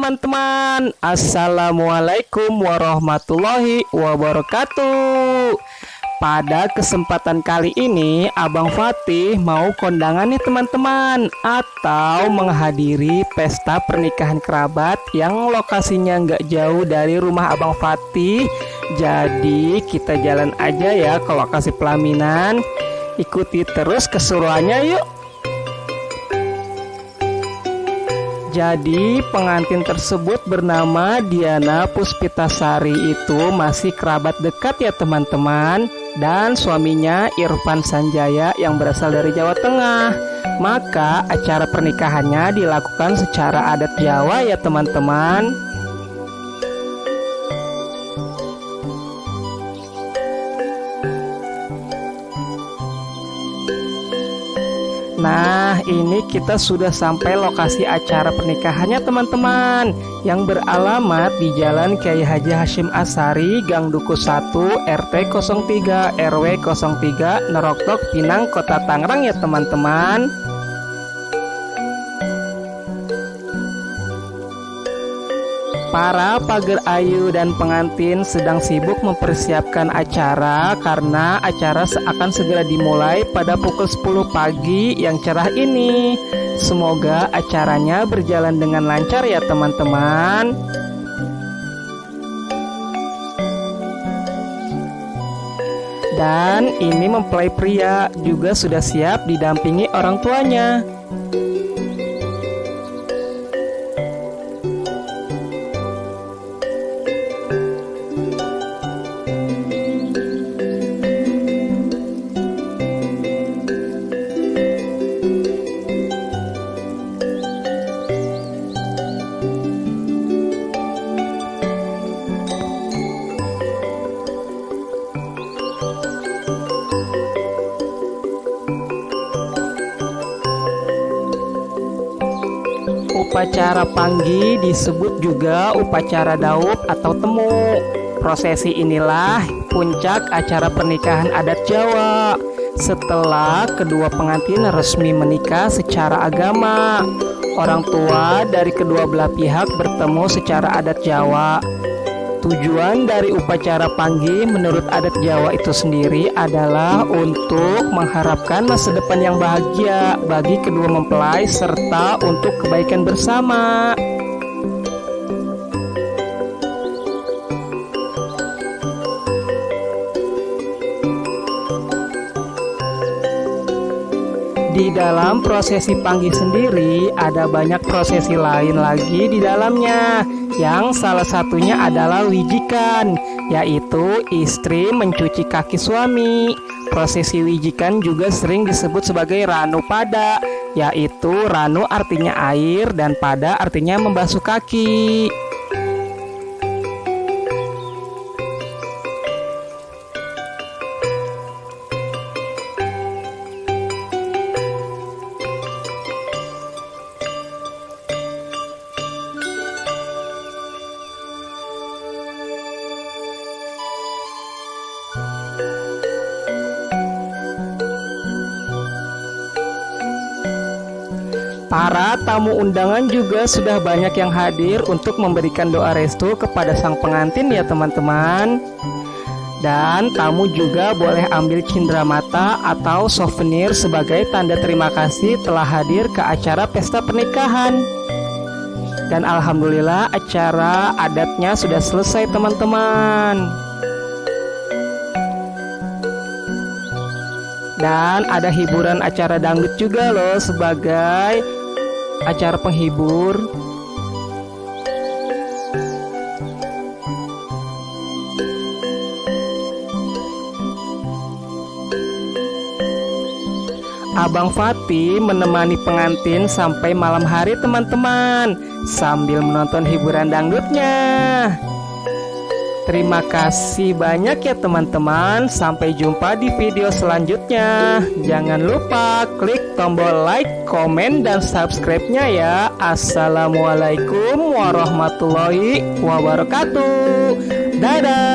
teman-teman. Assalamualaikum warahmatullahi wabarakatuh. Pada kesempatan kali ini Abang Fatih mau kondangan nih teman-teman, atau menghadiri pesta pernikahan kerabat yang lokasinya nggak jauh dari rumah Abang Fatih. Jadi kita jalan aja ya ke lokasi pelaminan. Ikuti terus keseruannya yuk. Jadi pengantin tersebut bernama Diana Puspitasari, itu masih kerabat dekat ya teman-teman. Dan suaminya Irfan Sanjaya yang berasal dari Jawa Tengah. Maka acara pernikahannya dilakukan secara adat Jawa ya teman-teman. Nah, ini kita sudah sampai lokasi acara pernikahannya teman-teman, yang beralamat di Jalan Kiai Haji Hashim Asari, Gang Duku 1, RT 03, RW 03, Neroktok, Pinang, Kota Tangerang ya teman-teman. Para pagar ayu dan pengantin sedang sibuk mempersiapkan acara karena acara akan segera dimulai pada pukul 10 pagi yang cerah ini. Semoga acaranya berjalan dengan lancar ya teman-teman. Dan ini mempelai pria juga sudah siap didampingi orang tuanya. Upacara panggi disebut juga upacara daup atau temu. Prosesi inilah puncak acara pernikahan adat Jawa. Setelah kedua pengantin resmi menikah secara agama, orang tua dari kedua belah pihak bertemu secara adat Jawa. Tujuan dari upacara panggi menurut adat Jawa itu sendiri adalah untuk mengharapkan masa depan yang bahagia bagi kedua mempelai serta untuk kebaikan bersama. Di dalam prosesi panggi sendiri ada banyak prosesi lain lagi di dalamnya, yang salah satunya adalah wijikan, yaitu istri mencuci kaki suami. Prosesi wijikan juga sering disebut sebagai ranu pada, yaitu ranu artinya air dan pada artinya membasuh kaki. Para tamu undangan juga sudah banyak yang hadir untuk memberikan doa restu kepada sang pengantin ya teman-teman. Dan tamu juga boleh ambil cindramata atau souvenir sebagai tanda terima kasih telah hadir ke acara pesta pernikahan. Dan alhamdulillah acara adatnya sudah selesai teman-teman. Dan ada hiburan acara dangdut juga loh sebagai acara penghibur. Abang Fatih menemani pengantin sampai malam hari teman-teman, sambil menonton hiburan dangdutnya. Terima kasih banyak ya teman-teman. Sampai jumpa di video selanjutnya. Jangan lupa klik tombol like, komen, dan subscribe-nya ya. Assalamualaikum warahmatullahi wabarakatuh. Dadah.